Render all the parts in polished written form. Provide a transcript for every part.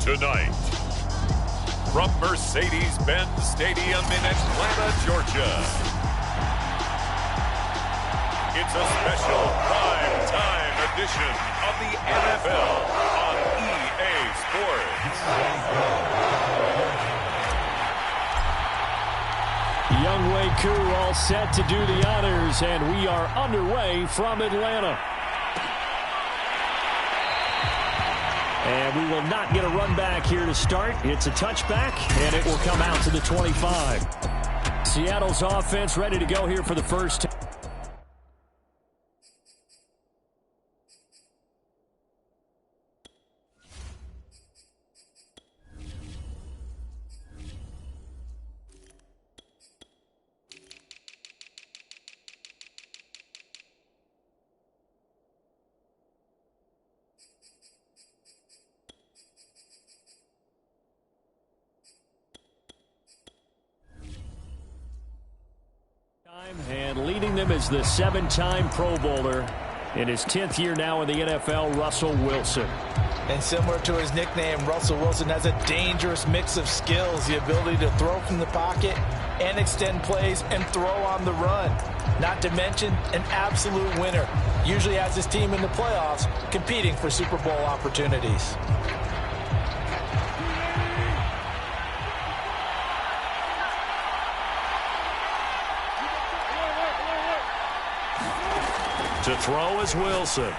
Tonight, from Mercedes-Benz Stadium in Atlanta, Georgia, it's a special prime-time edition of the NFL on EA Sports. Younghoe Koo all set to do the honors, and we are underway from Atlanta. And we will not get a run back here to start. It's a touchback, and it will come out to the 25. Seattle's offense ready to go here for the first time. And leading them is the 7-time Pro Bowler in his 10th year now in the NFL, Russell Wilson. And similar to his nickname, Russell Wilson has a dangerous mix of skills, the ability to throw from the pocket and extend plays and throw on the run. Not to mention an absolute winner. Usually has his team in the playoffs competing for Super Bowl opportunities. To throw is Wilson.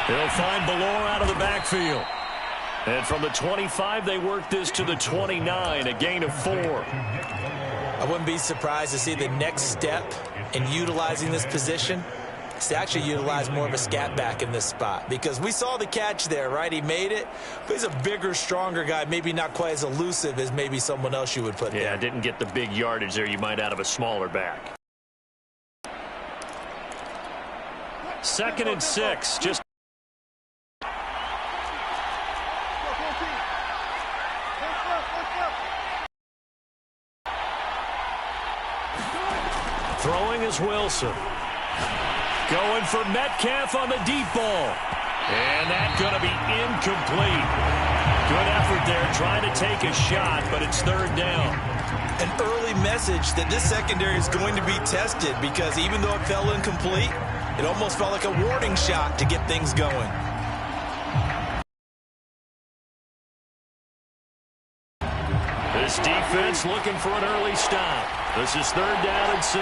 He'll find Ballore out of the backfield. And from the 25, they work this to the 29, a gain of 4. I wouldn't be surprised to see the next step in utilizing this position is to actually utilize more of a scat back in this spot. Because we saw the catch there, right? He made it, but he's a bigger, stronger guy, maybe not quite as elusive as maybe someone else you would put there. Yeah, didn't get the big yardage there you might out of a smaller back. 2nd and 6. Just throwing is Wilson. Going for Metcalf on the deep ball. And that's going to be incomplete. Good effort there trying to take a shot, but it's 3rd down. An early message that this secondary is going to be tested because even though it fell incomplete, it almost felt like a warning shot to get things going. This defense looking for an early stop. This is 3rd down and 6.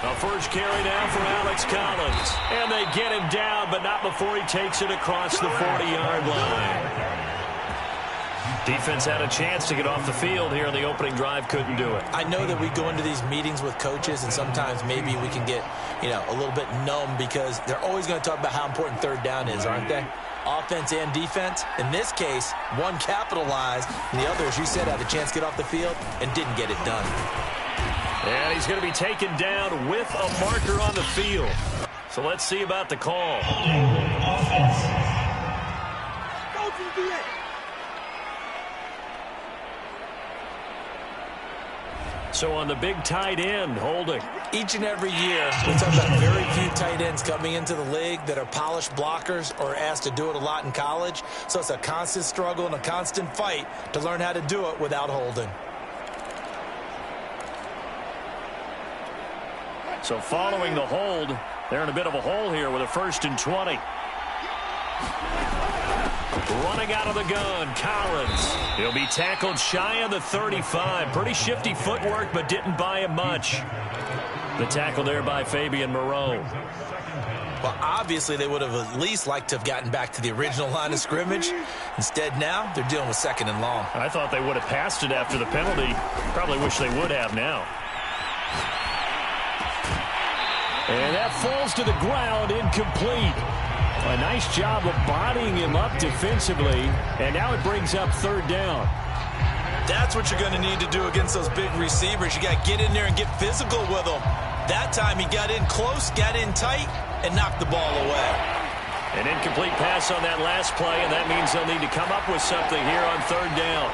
A first carry down for Alex Collins. And they get him down, but not before he takes it across the 40-yard line. Defense had a chance to get off the field here in the opening drive, couldn't do it. I know that we go into these meetings with coaches, and sometimes maybe we can get, a little bit numb because they're always going to talk about how important 3rd down is, aren't they? Offense and defense. In this case, one capitalized, and the other, as you said, had a chance to get off the field and didn't get it done. And he's going to be taken down with a marker on the field. So let's see about the call. Offense. So on the big tight end, holding. Each and every year, we talk about very few tight ends coming into the league that are polished blockers or asked to do it a lot in college. So it's a constant struggle and a constant fight to learn how to do it without holding. So following the hold, they're in a bit of a hole here with a 1st and 20. Running out of the gun, Collins. He'll be tackled shy of the 35. Pretty shifty footwork, but didn't buy him much. The tackle there by Fabian Moreau. Well, obviously, they would have at least liked to have gotten back to the original line of scrimmage. Instead, now, they're dealing with 2nd and long. I thought they would have passed it after the penalty. Probably wish they would have now. And that falls to the ground, incomplete. A nice job of bodying him up defensively, and now it brings up 3rd down. That's what you're going to need to do against those big receivers. You got to get in there and get physical with them. That time he got in close, got in tight, and knocked the ball away. An incomplete pass on that last play, and that means they'll need to come up with something here on 3rd down.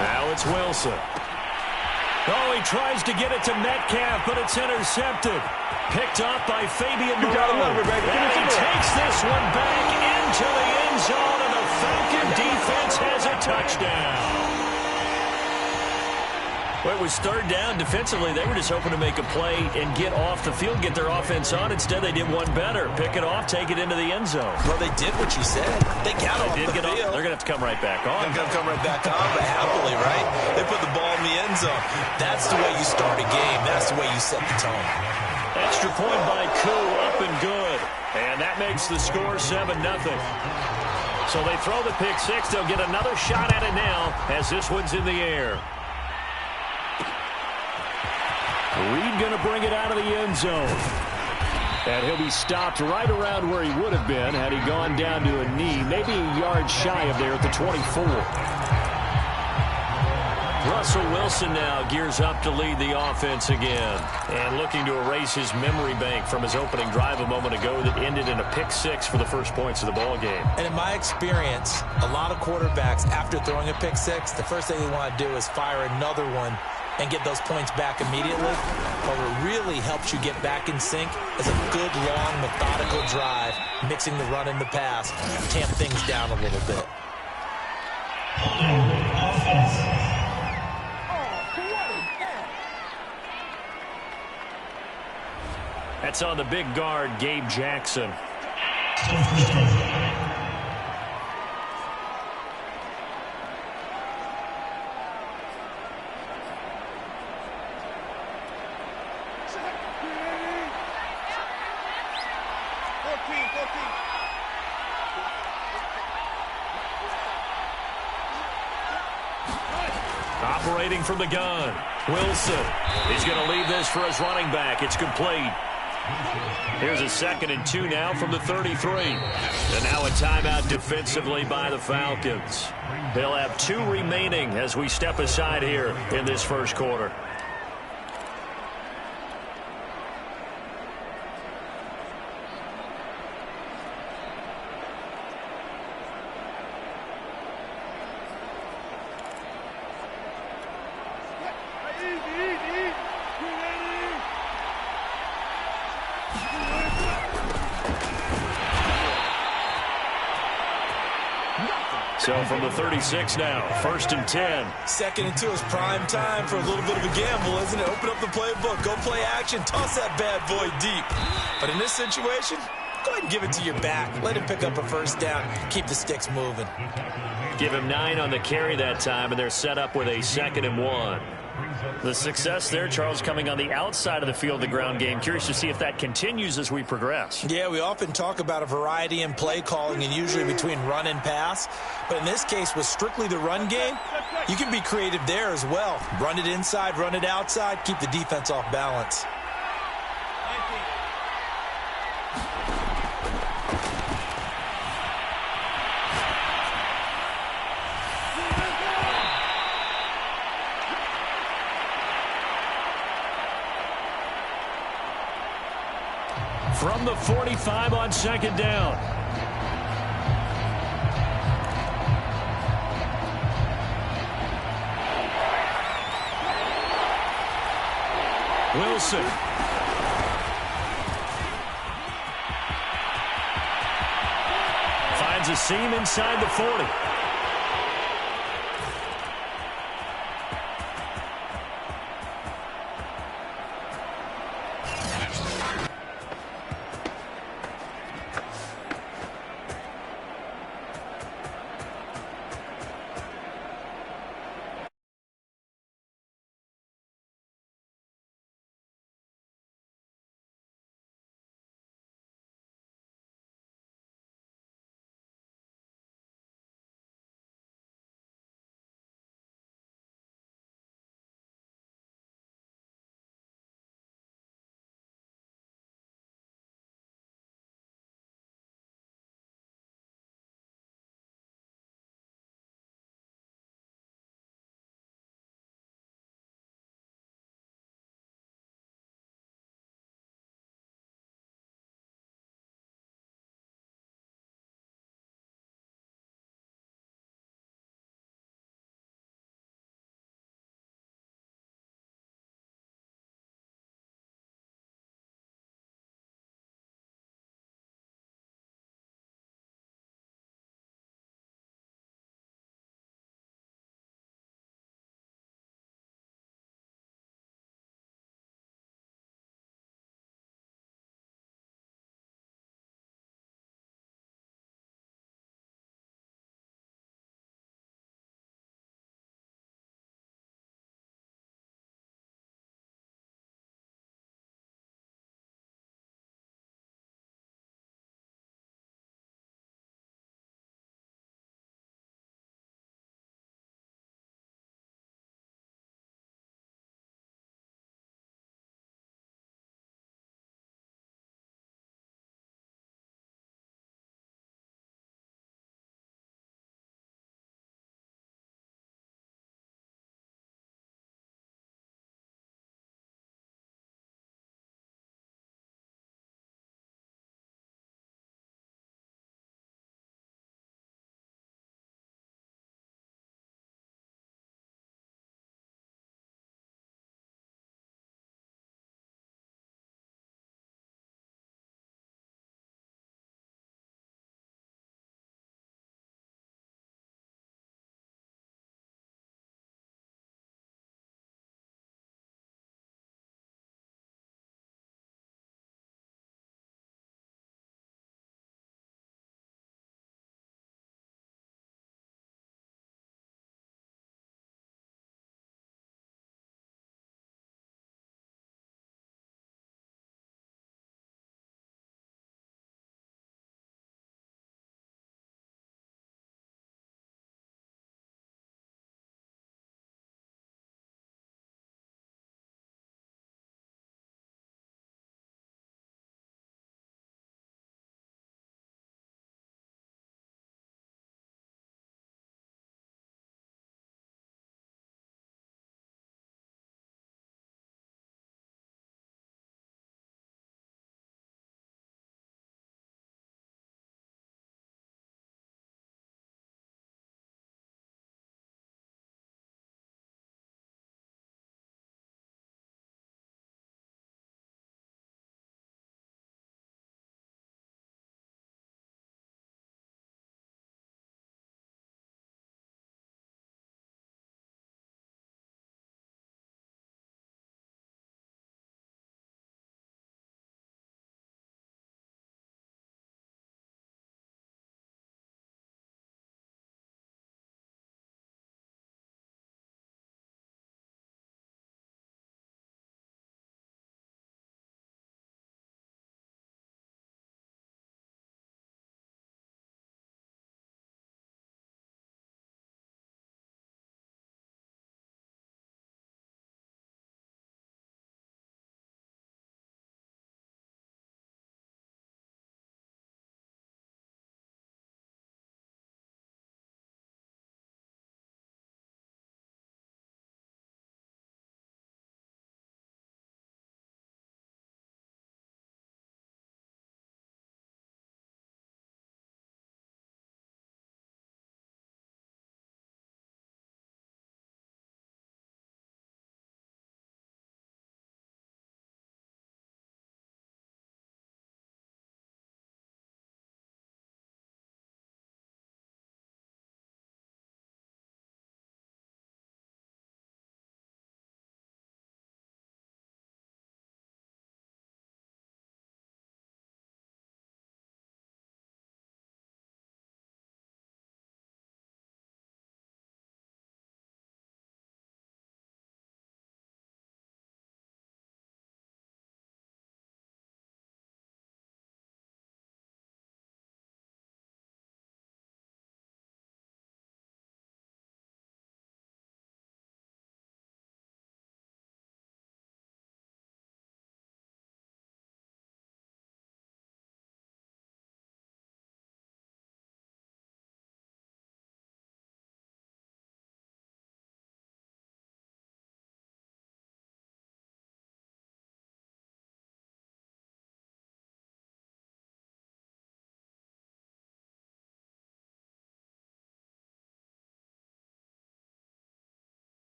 Now it's Wilson. Oh, he tries to get it to Metcalf, but it's intercepted. Picked off by Fabian Moreau. And he takes this one back into the end zone, and the Falcon defense has a touchdown. Well, it was third down. Defensively, they were just hoping to make a play and get off the field, get their offense on. Instead, they did one better. Pick it off, take it into the end zone. Well, they did what you said. They got off the field. They're going to have to come right back on. They're going to come right back on, but happily, right? They put the ball in the end zone. That's the way you start a game. That's the way you set the tone. Extra point by Koo, up and good. And that makes the score 7-0. So they throw the pick six. They'll get another shot at it now as this one's in the air. Reed going to bring it out of the end zone. And he'll be stopped right around where he would have been had he gone down to a knee, maybe a yard shy of there at the 24. Russell Wilson now gears up to lead the offense again. And looking to erase his memory bank from his opening drive a moment ago that ended in a pick six for the first points of the ball game. And in my experience, a lot of quarterbacks, after throwing a pick six, the first thing they want to do is fire another one and get those points back immediately. But what really helps you get back in sync is a good, long, methodical drive, mixing the run and the pass, tamp things down a little bit. That's on the big guard, Gabe Jackson. Operating from the gun, Wilson. He's going to leave this for his running back. It's complete. Here's a 2nd and 2 now from the 33. And now a timeout defensively by the Falcons. They'll have 2 remaining as we step aside here in this first quarter. So from the 36 now, 1st and 10. 2nd and 2 is prime time for a little bit of a gamble, isn't it? Open up the playbook, go play action, toss that bad boy deep. But in this situation, go ahead and give it to your back. Let him pick up a first down, keep the sticks moving. Give him 9 on the carry that time, and they're set up with a 2nd and 1. The success there, Charles, coming on the outside of the field, the ground game. Curious to see if that continues as we progress. Yeah, we often talk about a variety in play calling and usually between run and pass. But in this case, with strictly the run game, you can be creative there as well. Run it inside, run it outside, keep the defense off balance. From the 45 on 2nd down. Wilson. Finds a seam inside the 40.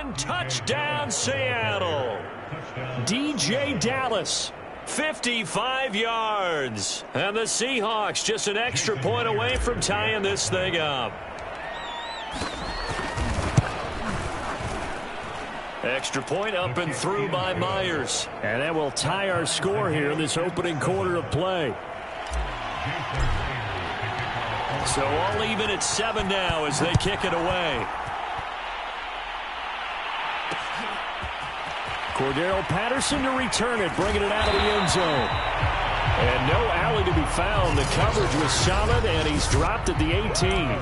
and touchdown Seattle. DJ Dallas, 55 yards. And the Seahawks just an extra point away from tying this thing up. Extra point up and through by Myers. And that will tie our score here in this opening quarter of play. So all even at 7 now as they kick it away. Cordero Patterson to return it, bringing it out of the end zone. And no alley to be found. The coverage was solid, and he's dropped at the 18.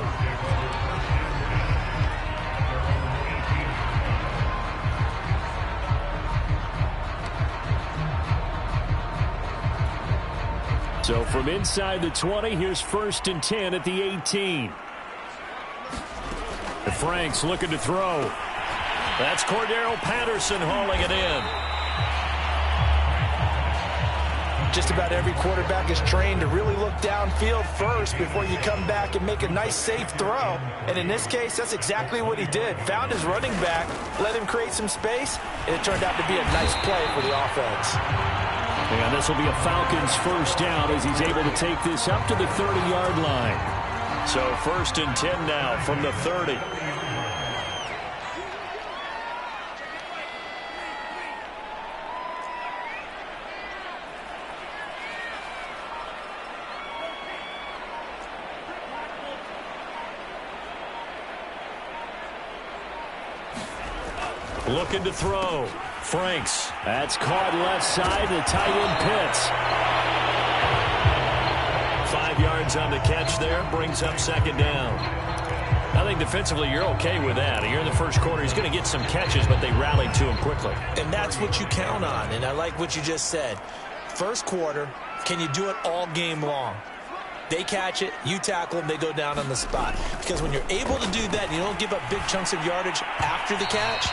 So from inside the 20, here's 1st and 10 at the 18. Franks looking to throw. That's Cordero Patterson hauling it in. Just about every quarterback is trained to really look downfield first before you come back and make a nice, safe throw. And in this case, that's exactly what he did. Found his running back, let him create some space, and it turned out to be a nice play for the offense. And this will be a Falcons first down as he's able to take this up to the 30-yard line. So 1st and 10 now from the 30. Looking to throw. Franks. That's caught left side. The tight end Pitts. 5 yards on the catch there. Brings up 2nd down. I think defensively you're okay with that. You're in the first quarter. He's going to get some catches, but they rallied to him quickly. And that's what you count on. And I like what you just said. First quarter, can you do it all game long? They catch it, you tackle them, they go down on the spot. Because when you're able to do that and you don't give up big chunks of yardage after the catch,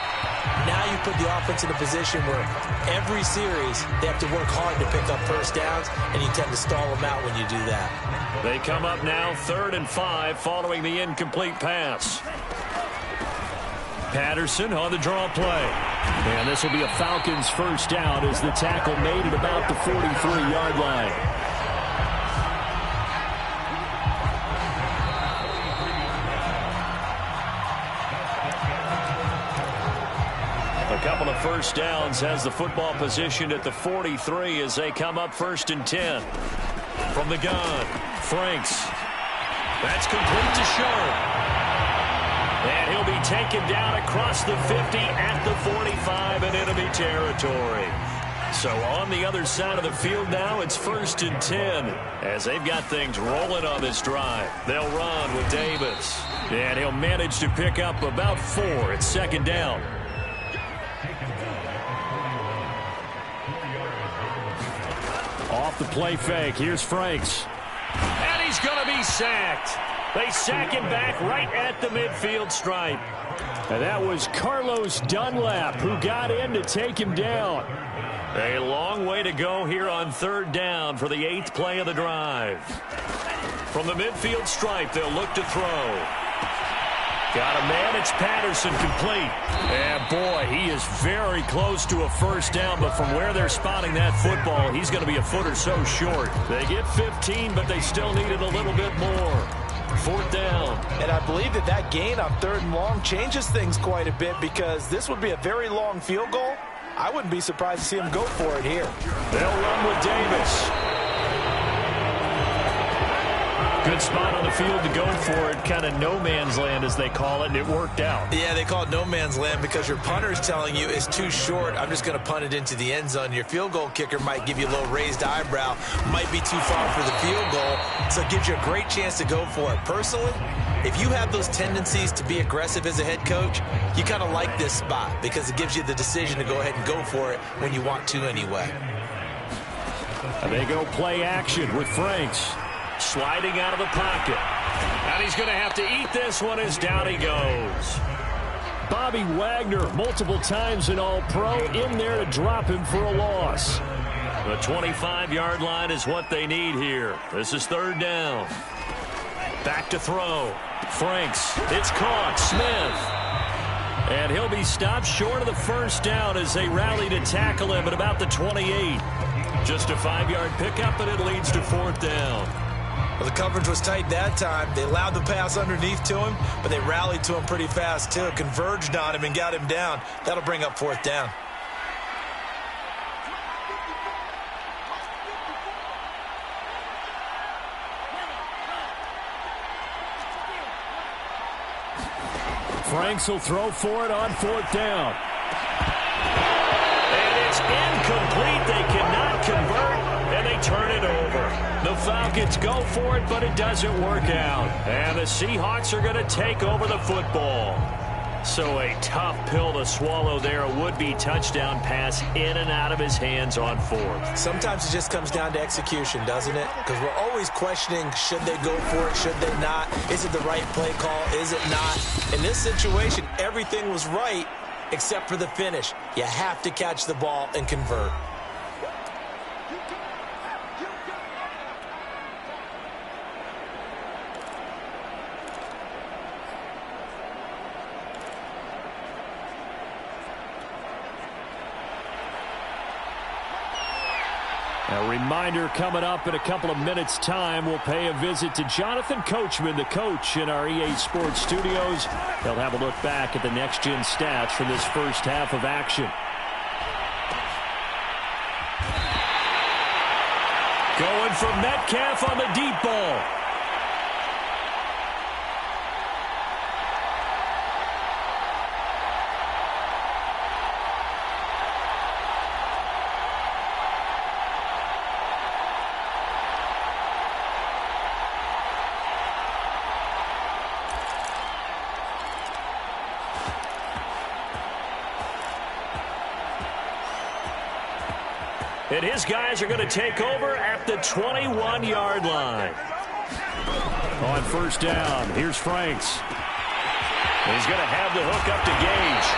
now you put the offense in a position where every series they have to work hard to pick up first downs, and you tend to stall them out when you do that. They come up now 3rd and 5 following the incomplete pass. Patterson on the draw play. And this will be a Falcons first down as the tackle made at about the 43-yard line. A couple of first downs has the football positioned at the 43 as they come up 1st and 10. From the gun, Franks. That's complete to Sharp. And he'll be taken down across the 50 at the 45 in enemy territory. So on the other side of the field now, it's 1st and 10 as they've got things rolling on this drive. They'll run with Davis. And he'll manage to pick up about 4 at 2nd down. Off the play fake, here's Franks. And he's going to be sacked. They sack him back right at the midfield stripe. And that was Carlos Dunlap who got in to take him down. A long way to go here on 3rd down for the 8th play of the drive. From the midfield stripe, they'll look to throw. Got a man, it's Patterson, complete. And boy, he is very close to a first down, but from where they're spotting that football, he's going to be a foot or so short. They get 15, but they still needed a little bit more. 4th down. And I believe that gain on 3rd and long changes things quite a bit because this would be a very long field goal. I wouldn't be surprised to see him go for it here. They'll run with Davis. Good spot on the field to go for it. Kind of no man's land, as they call it, and it worked out. Yeah, they call it no man's land because your punter is telling you it's too short. I'm just going to punt it into the end zone. Your field goal kicker might give you a little raised eyebrow, might be too far for the field goal, so it gives you a great chance to go for it. Personally, if you have those tendencies to be aggressive as a head coach, you kind of like this spot because it gives you the decision to go ahead and go for it when you want to anyway. And they go play action with Franks. Sliding out of the pocket. And he's going to have to eat this one as down he goes. Bobby Wagner, multiple times an All-Pro, in there to drop him for a loss. The 25-yard line is what they need here. This is 3rd down. Back to throw. Franks. It's caught. Smith. And he'll be stopped short of the first down as they rally to tackle him at about the 28. Just a 5-yard pickup, and it leads to 4th down. Well, the coverage was tight that time. They allowed the pass underneath to him, but they rallied to him pretty fast, too. Converged on him and got him down. That'll bring up 4th down. Franks will throw for it on 4th down. And it's incomplete. They cannot convert, and they turn it over. The Falcons go for it, but it doesn't work out. And the Seahawks are going to take over the football. So a tough pill to swallow there. A would-be touchdown pass in and out of his hands on 4th. Sometimes it just comes down to execution, doesn't it? Because we're always questioning, should they go for it, should they not? Is it the right play call, is it not? In this situation, everything was right except for the finish. You have to catch the ball and convert. A reminder coming up in a couple of minutes' time. We'll pay a visit to Jonathan Coachman, the coach in our EA Sports studios. He'll have a look back at the next-gen stats from this first half of action. Going for Metcalf on the deep ball. And his guys are going to take over at the 21-yard line. On 1st down, here's Franks. He's going to have the hook up to Gage.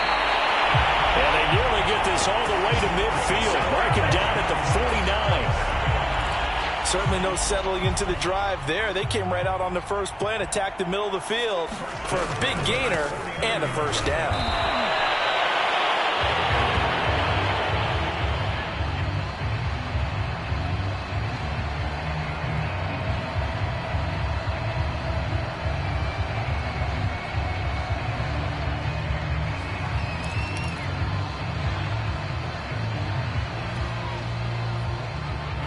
And they nearly get this all the way to midfield. Mark him down at the 49. Certainly no settling into the drive there. They came right out on the first play and attacked the middle of the field for a big gainer and a 1st down.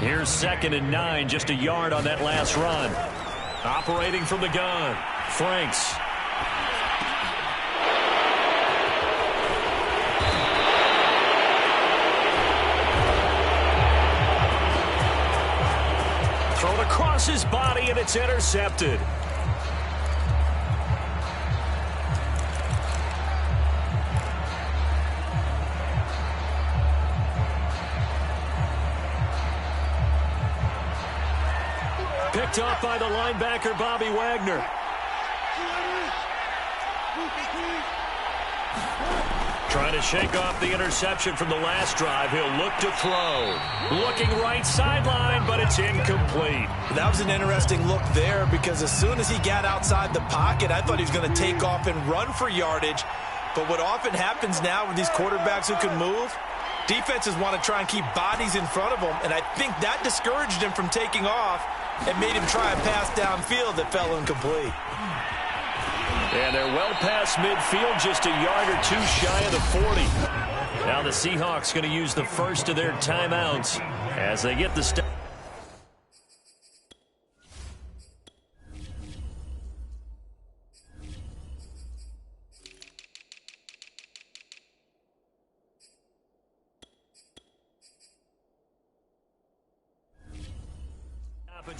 Here's 2nd and 9, just a yard on that last run. Operating from the gun, Franks. Thrown across his body, and it's intercepted. Picked off by the linebacker, Bobby Wagner. Trying to shake off the interception from the last drive. He'll look to throw. Looking right sideline, but it's incomplete. That was an interesting look there because as soon as he got outside the pocket, I thought he was going to take off and run for yardage. But what often happens now with these quarterbacks who can move, defenses want to try and keep bodies in front of them, and I think that discouraged him from taking off and made him try a pass downfield that fell incomplete. And they're well past midfield, just a yard or two shy of the 40. Now the Seahawks going to use the first of their timeouts as they get the stop.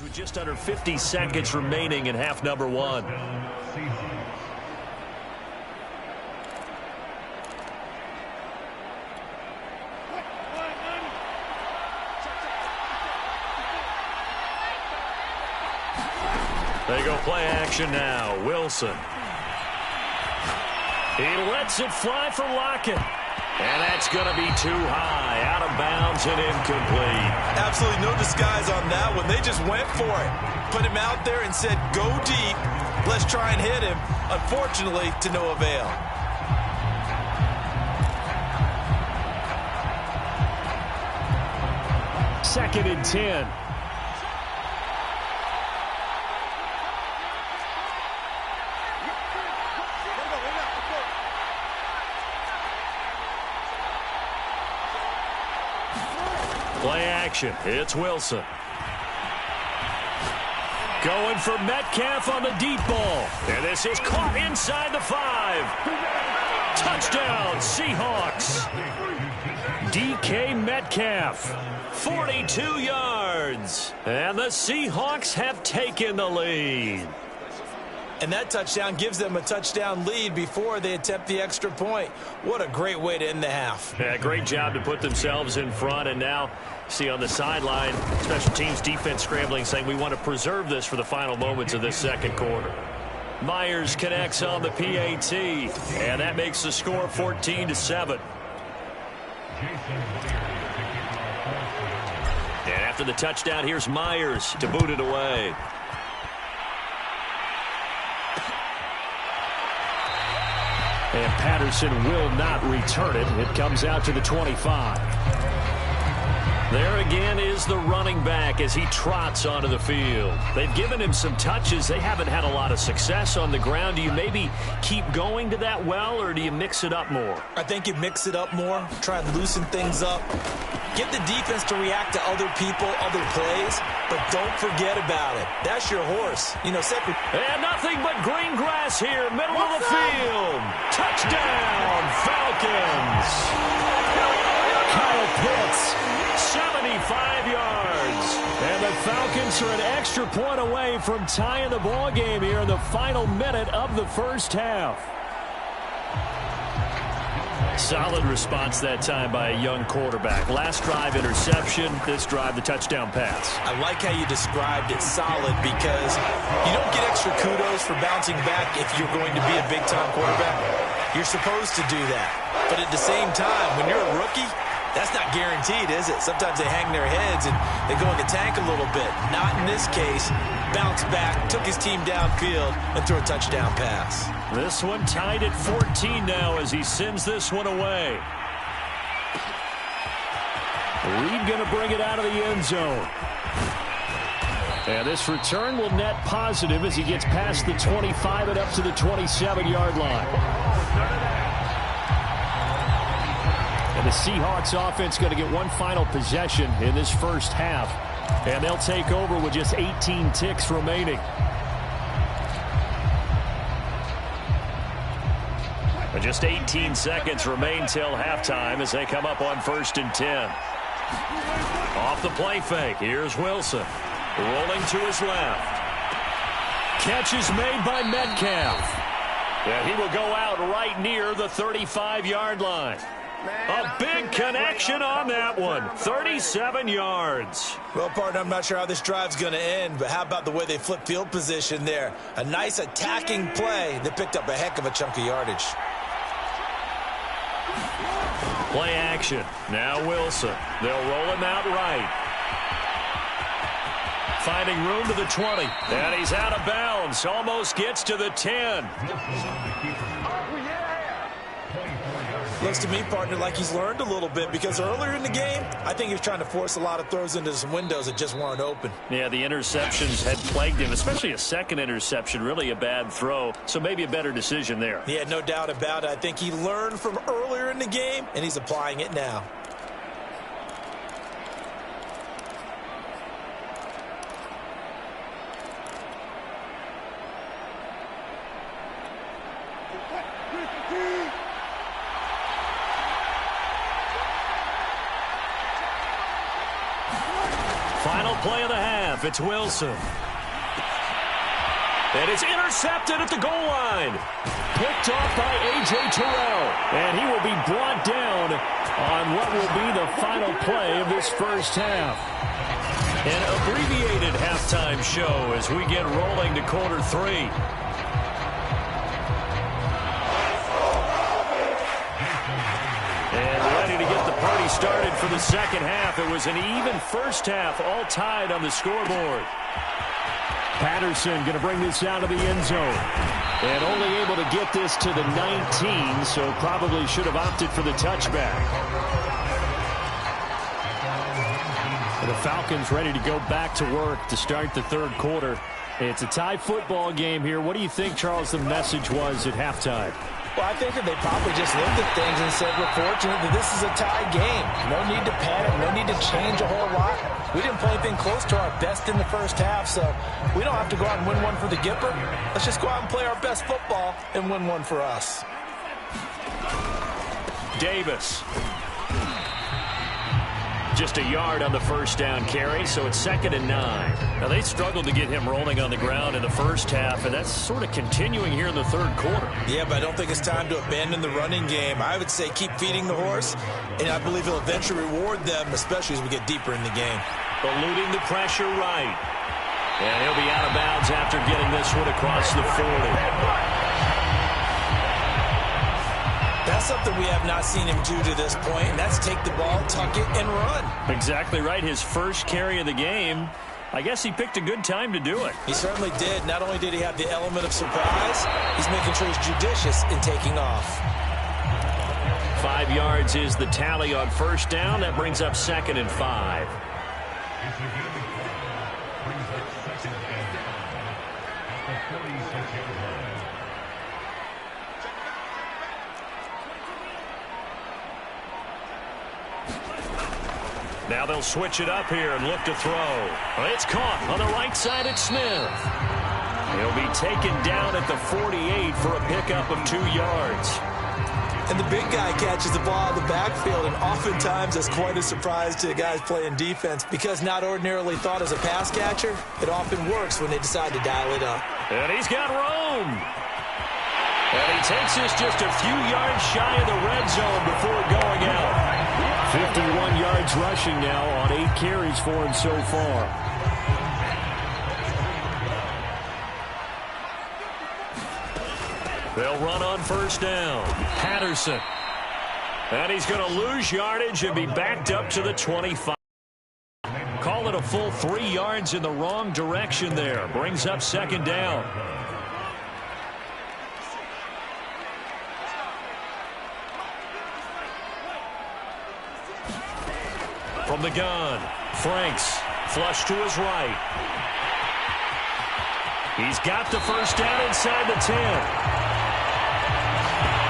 With just under 50 seconds remaining in half number 1. They go play action now. Wilson. He lets it fly for Lockett. And that's going to be too high, out of bounds and incomplete. Absolutely no disguise on that one. They just went for it. Put him out there and said, go deep. Let's try and hit him. Unfortunately, to no avail. 2nd and 10. Play action. It's Wilson. Going for Metcalf on the deep ball. And this is caught inside the 5. Touchdown, Seahawks. DK Metcalf, 42 yards. And the Seahawks have taken the lead. And that touchdown gives them a touchdown lead before they attempt the extra point. What a great way to end the half. Yeah, great job to put themselves in front. And now, see on the sideline, special teams defense scrambling, saying we want to preserve this for the final moments of this second quarter. Myers connects on the PAT, and that makes the score 14-7. And after the touchdown, here's Myers to boot it away. And Patterson will not return it. It comes out to the 25. There again is the running back as he trots onto the field. They've given him some touches. They haven't had a lot of success on the ground. Do you maybe keep going to that well, or do you mix it up more? I think you mix it up more, try to loosen things up. Get the defense to react to other people, other plays, but don't forget about it. That's your horse. You know, separate. And nothing but green grass here, middle of the field. Touchdown, Falcons. Kyle Pitts, 75 yards. and the Falcons are an extra point away from tying the ball game here in the final minute of the first half. Solid response that time by a young quarterback. Last drive interception, this drive the touchdown pass. I like how you described it solid, because you don't get extra kudos for bouncing back if you're going to be a big-time quarterback. You're supposed to do that. But at the same time, when you're a rookie, that's not guaranteed, is it? Sometimes they hang their heads and they go in the tank a little bit. Not in this case. Bounced back, took his team downfield, and threw a touchdown pass. This one tied at 14 now as he sends this one away. Reed going to bring it out of the end zone. And this return will net positive as he gets past the 25 and up to the 27-yard line. And the Seahawks offense going to get one final possession in this first half. And they'll take over with just 18 ticks remaining. And just 18 seconds remain till halftime as they come up on 1st and 10. Off the play fake, here's Wilson. Rolling to his left. Catch is made by Metcalf. And he will go out right near the 35-yard line. A big connection on that one. 37 yards. Well, partner, I'm not sure how this drive's going to end, but how about the way they flip field position there? A nice attacking play that picked up a heck of a chunk of yardage. Play action. Now Wilson. They'll roll him out right. Finding room to the 20. And he's out of bounds. Almost gets to the 10. Looks to me, partner, like he's learned a little bit, because earlier in the game, I think he was trying to force a lot of throws into some windows that just weren't open. Yeah, the interceptions had plagued him, especially a second interception, really a bad throw. So maybe a better decision there. Yeah, no doubt about it. I think he learned from earlier in the game, and he's applying it now. Final play of the half. It's Wilson. And it's intercepted at the goal line. Picked off by A.J. Terrell. And he will be brought down on what will be the final play of this first half. An abbreviated halftime show as we get rolling to quarter 3. And ready to get the party started for the second half. It was an even first half, all tied on the scoreboard. Patterson going to bring this out of the end zone. And only able to get this to the 19, so probably should have opted for the touchback. The Falcons ready to go back to work to start the third quarter. It's a tie football game here. What do you think, Charles, the message was at halftime? Well, I think that they probably just looked at things and said, we're fortunate that this is a tie game. No need to panic, no need to change a whole lot. We didn't play anything close to our best in the first half, so we don't have to go out and win one for the Gipper. Let's just go out and play our best football and win one for us. Davis. Just a yard on the first down carry, so it's 2nd and 9. Now, they struggled to get him rolling on the ground in the first half, and that's sort of continuing here in the third quarter. Yeah, but I don't think it's time to abandon the running game. I would say keep feeding the horse, and I believe it'll eventually reward them, especially as we get deeper in the game. Eluding the pressure right. And he'll be out of bounds after getting this one across the 40. That's something we have not seen him do to this point, and that's take the ball, tuck it, and run. Exactly right. His first carry of the game. I guess he picked a good time to do it. He certainly did. Not only did he have the element of surprise, he's making sure he's judicious in taking off. 5 yards is the tally on first down. That brings up 2nd and 5. Now they'll switch it up here and look to throw. It's caught on the right side at Smith. He'll be taken down at the 48 for a pickup of 2 yards. And the big guy catches the ball in the backfield, and oftentimes that's quite a surprise to the guys playing defense because not ordinarily thought as a pass catcher, it often works when they decide to dial it up. And he's got room. And he takes us just a few yards shy of the red zone before going out. 51 yards rushing now on 8 carries for him so far. They'll run on first down. Patterson. And he's going to lose yardage and be backed up to the 25. Call it a full 3 yards in the wrong direction there. Brings up 2nd down. From the gun, Franks, flush to his right. He's got the first down inside the 10.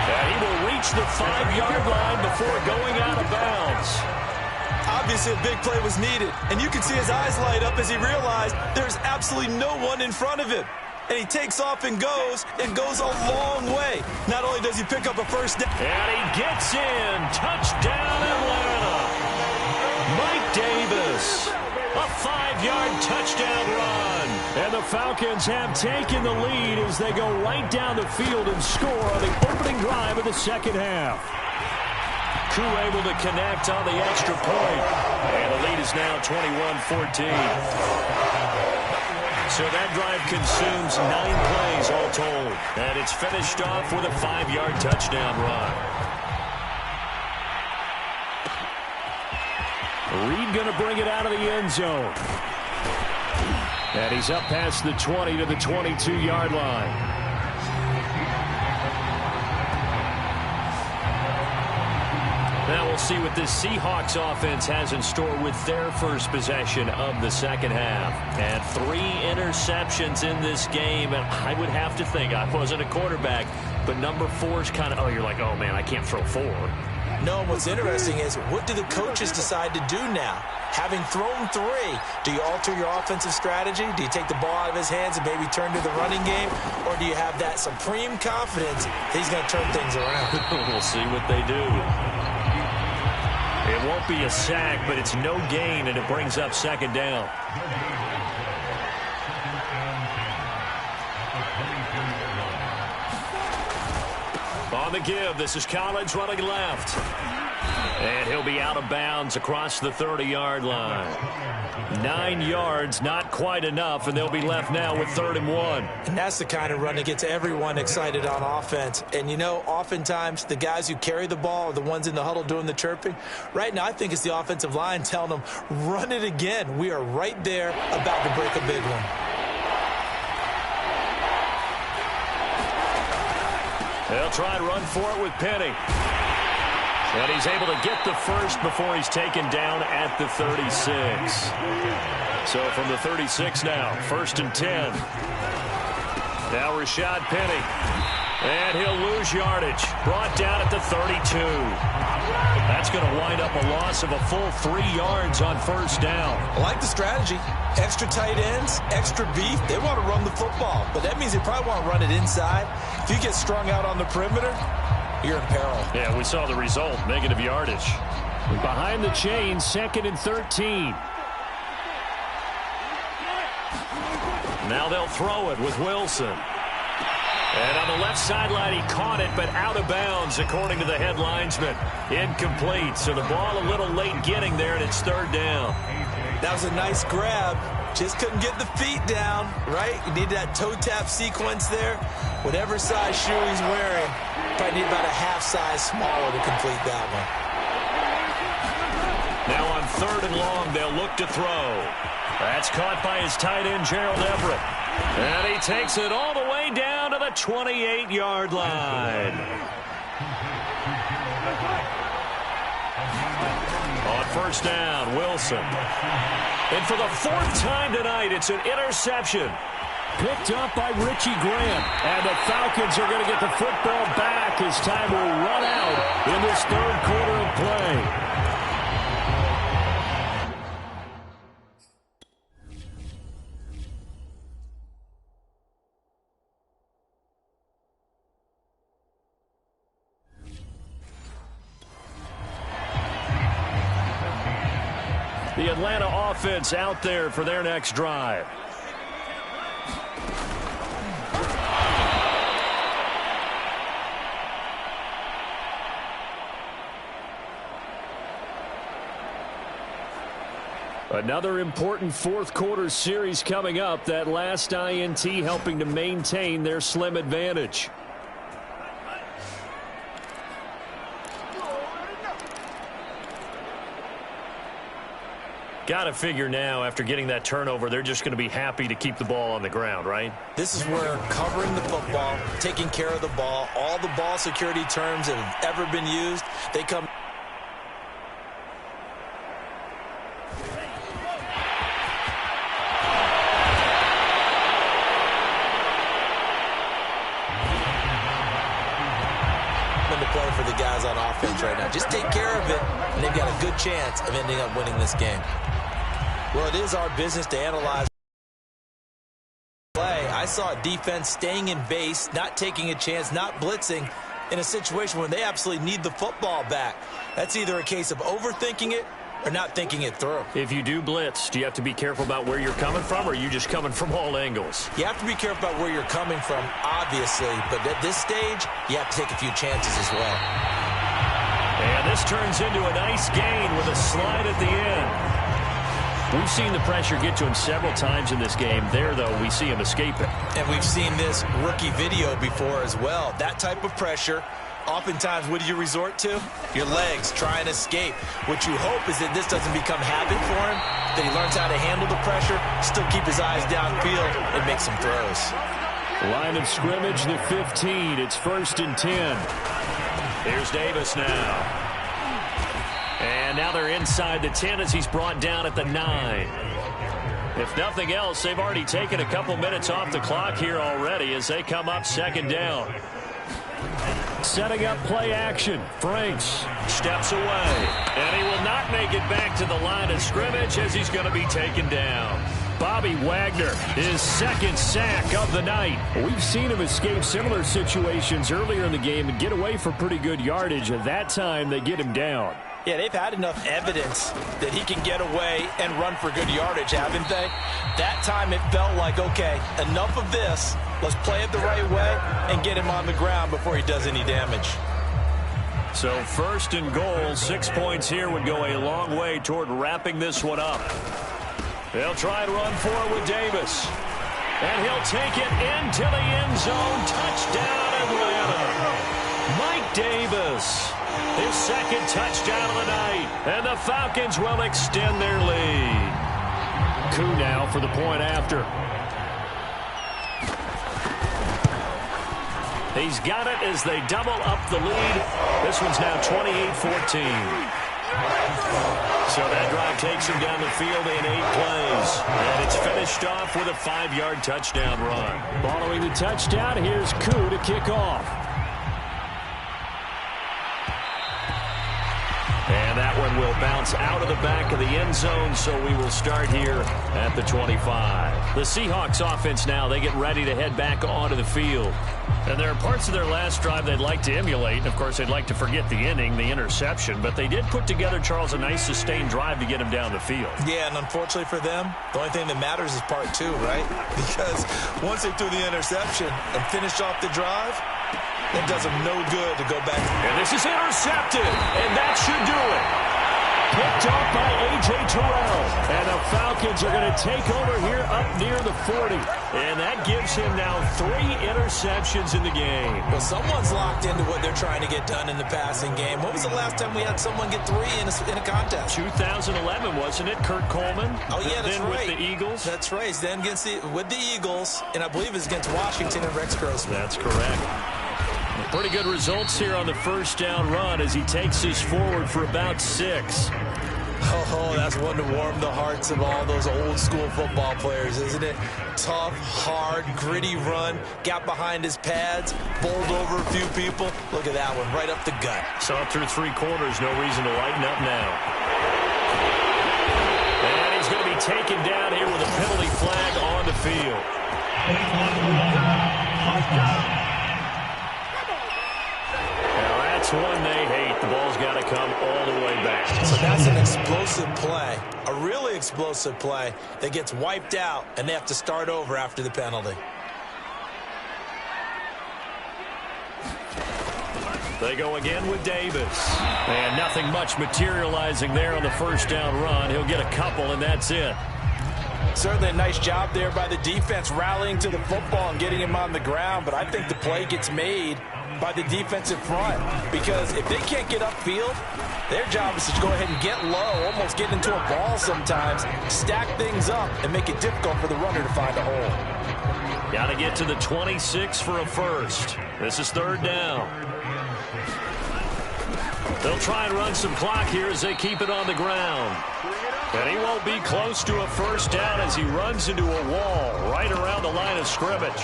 And he will reach the 5-yard line before going out of bounds. Obviously, a big play was needed, and you can see his eyes light up as he realized there's absolutely no one in front of him. And he takes off and goes a long way. Not only does he pick up a first down. And he gets in. Touchdown, Atlanta. Mike Davis, a 5-yard touchdown run. And the Falcons have taken the lead as they go right down the field and score on the opening drive of the second half. Koo able to connect on the extra point. And the lead is now 21-14. So that drive consumes 9 plays all told. And it's finished off with a 5-yard touchdown run. Reed going to bring it out of the end zone. And he's up past the 20 to the 22-yard line. Now we'll see what this Seahawks offense has in store with their first possession of the second half. And 3 interceptions in this game. And I would have to think, I wasn't a quarterback, but number 4 is kind of, oh, you're like, oh, man, I can't throw 4. No, what's interesting is what do the coaches decide to do now? Having thrown 3, do you alter your offensive strategy? Do you take the ball out of his hands and maybe turn to the running game? Or do you have that supreme confidence that he's going to turn things around? We'll see what they do. It won't be a sack, but it's no gain, and it brings up 2nd down. On the give, this is Collins running left. And he'll be out of bounds across the 30-yard line. 9 yards, not quite enough, and they'll be left now with 3rd and 1. And that's the kind of run that gets everyone excited on offense. And, you know, oftentimes the guys who carry the ball are the ones in the huddle doing the chirping. Right now, I think it's the offensive line telling them, run it again. We are right there about to break a big one. They'll try and run for it with Penny. And he's able to get the first before he's taken down at the 36. So from the 36 now, 1st and 10. Now Rashad Penny. And he'll lose yardage. Brought down at the 32. That's going to wind up a loss of a full 3 yards on 1st down. I like the strategy. Extra tight ends, extra beef. They want to run the football, but that means they probably want to run it inside. If you get strung out on the perimeter, you're in peril. Yeah, we saw the result. Negative yardage. Behind the chain, 2nd and 13. Now they'll throw it with Wilson. And on the left sideline, he caught it, but out of bounds, according to the head linesman. Incomplete, so the ball a little late getting there, and it's 3rd down. That was a nice grab. Just couldn't get the feet down, right? You need that toe tap sequence there. Whatever size shoe he's wearing, probably need about a half size smaller to complete that one. Now on 3rd and long, they'll look to throw. That's caught by his tight end, Gerald Everett. And he takes it all the way down to the 28-yard line. On 1st down, Wilson. And for the 4th time tonight, it's an interception. Picked up by Richie Grant. And the Falcons are going to get the football back as time will run out in this 3rd quarter of play. The Atlanta offense out there for their next drive. Another important 4th quarter series coming up. That last INT helping to maintain their slim advantage. Got to figure now, after getting that turnover, they're just going to be happy to keep the ball on the ground, right? This is where covering the football, taking care of the ball, all the ball security terms that have ever been used, they come. To play for the guys on offense right now. Just take care of it, and they've got a good chance of ending up winning this game. Well, it is our business to analyze play. I saw a defense staying in base, not taking a chance, not blitzing in a situation where they absolutely need the football back. That's either a case of overthinking it or not thinking it through. If you do blitz, do you have to be careful about where you're coming from, or are you just coming from all angles? You have to be careful about where you're coming from, obviously, but at this stage, you have to take a few chances as well. And this turns into a nice gain with a slide at the end. We've seen the pressure get to him several times in this game. There, though, we see him escape it. And we've seen this rookie video before as well. That type of pressure, oftentimes, what do you resort to? Your legs, try and escape. What you hope is that this doesn't become habit for him, that he learns how to handle the pressure, still keep his eyes downfield, and make some throws. Line of scrimmage, the 15. It's 1st and 10. Here's Davis now. And now they're inside the 10 as he's brought down at the 9. If nothing else, they've already taken a couple minutes off the clock here already as they come up 2nd down. Setting up play action. Franks steps away. And he will not make it back to the line of scrimmage as he's going to be taken down. Bobby Wagner, his 2nd sack of the night. We've seen him escape similar situations earlier in the game and get away for pretty good yardage. At that time, they get him down. Yeah, they've had enough evidence that he can get away and run for good yardage, haven't they? That time it felt like, okay, enough of this. Let's play it the right way and get him on the ground before he does any damage. So 1st and goal, 6 points here would go a long way toward wrapping this one up. They'll try and run for it with Davis. And he'll take it into the end zone. Touchdown, Atlanta. Mike Davis. His 2nd touchdown of the night. And the Falcons will extend their lead. Coup now for the point after. He's got it as they double up the lead. This one's now 28-14. So that drive takes him down the field in 8 plays. And it's finished off with a 5-yard touchdown run. Following the touchdown, here's Koo to kick off. And that one will bounce out of the back of the end zone, so we will start here at the 25. The Seahawks offense now, they get ready to head back onto the field. And there are parts of their last drive they'd like to emulate. And, of course, they'd like to forget the inning, the interception. But they did put together, Charles, a nice sustained drive to get him down the field. Yeah, and unfortunately for them, the only thing that matters is part 2, right? Because once they threw the interception and finished off the drive, it does them no good to go back. And this is intercepted, and that should do it. Picked off by A.J. Terrell. And the Falcons are going to take over here up near the 40. And that gives him now 3 interceptions in the game. Well, someone's locked into what they're trying to get done in the passing game. When was the last time we had someone get 3 in a contest? 2011, wasn't it? Kurt Coleman. Oh, yeah, that's then right. With the Eagles. That's right. Then with the Eagles, and I believe it's against Washington and Rex Grossman. That's correct. Pretty good results here on the first down run as he takes us forward for about 6. Oh, that's one to warm the hearts of all those old school football players, isn't it? Tough, hard, gritty run, got behind his pads, bowled over a few people. Look at that one, right up the gut. So up through 3 quarters, no reason to lighten up now. And he's going to be taken down here with a penalty flag on the field. That's one they hate. The ball's got to come all the way back. So that's an explosive play, a really explosive play that gets wiped out, and they have to start over after the penalty. They go again with Davis. And nothing much materializing there on the first down run. He'll get a couple, and that's it. Certainly a nice job there by the defense rallying to the football and getting him on the ground, but I think the play gets made by the defensive front, because if they can't get upfield, their job is to go ahead and get low, almost get into a ball sometimes, stack things up, and make it difficult for the runner to find a hole. Got to get to the 26 for a first. This is 3rd down. They'll try and run some clock here as they keep it on the ground. And he won't be close to a first down as he runs into a wall right around the line of scrimmage.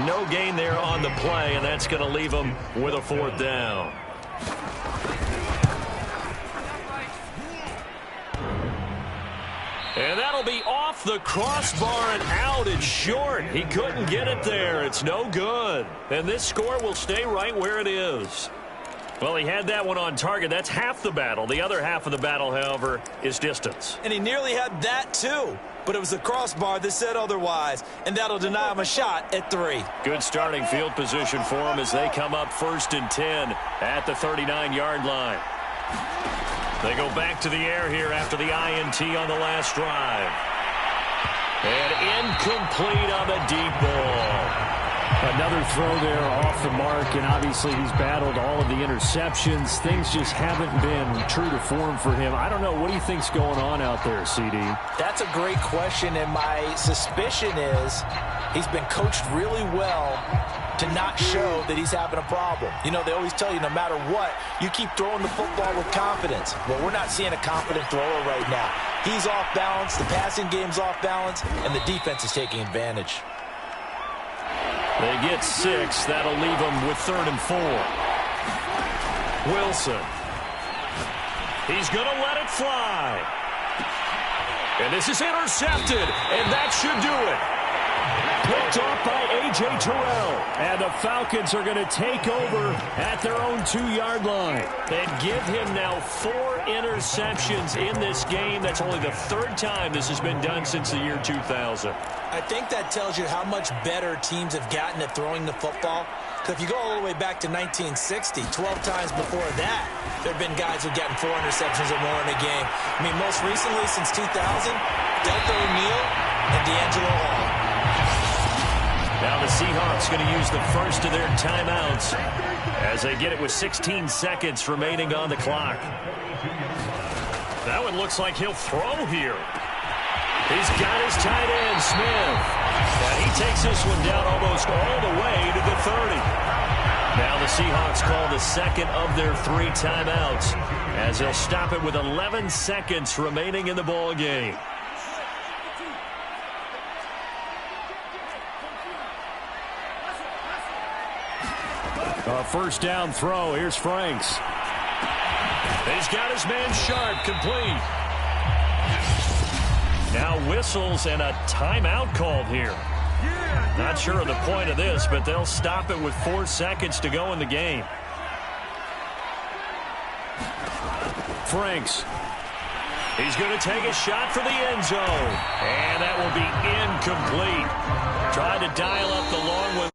No gain there on the play, and that's going to leave him with a 4th down. And that'll be off the crossbar and out. It's short. He couldn't get it there. It's no good. And this score will stay right where it is. Well, he had that one on target. That's half the battle. The other half of the battle, however, is distance. And he nearly had that, too. But it was the crossbar that said otherwise, and that'll deny him a shot at 3. Good starting field position for him as they come up 1st and 10 at the 39-yard line. They go back to the air here after the INT on the last drive. And incomplete on the deep ball. Another throw there off the mark, and obviously he's battled all of the interceptions. Things just haven't been true to form for him. I don't know. What do you think's going on out there, CD? That's a great question, and my suspicion is he's been coached really well to not show that he's having a problem. You know, they always tell you no matter what, you keep throwing the football with confidence. Well, we're not seeing a confident thrower right now. He's off balance, the passing game's off balance, and the defense is taking advantage. They get 6. That'll leave them with 3rd and 4. Wilson. He's going to let it fly. And this is intercepted, and that should do it. Picked off by A.J. Terrell. And the Falcons are going to take over at their own 2-yard line. And give him now 4 interceptions in this game. That's only the 3rd time this has been done since the year 2000. I think that tells you how much better teams have gotten at throwing the football. Because if you go all the way back to 1960, 12 times before that, there have been guys who've gotten 4 interceptions or more in a game. I mean, most recently, since 2000, Delta O'Neal and D'Angelo Hall. Now the Seahawks going to use the first of their timeouts as they get it with 16 seconds remaining on the clock. That one looks like he'll throw here. He's got his tight end, Smith. And he takes this one down almost all the way to the 30. Now the Seahawks call the second of their 3 timeouts as they'll stop it with 11 seconds remaining in the ball game. A first down throw. Here's Franks. He's got his man Sharp, complete. Now whistles and a timeout called here. Not sure of the point of this, but they'll stop it with 4 seconds to go in the game. Franks. He's going to take a shot for the end zone. And that will be incomplete. Tried to dial up the long one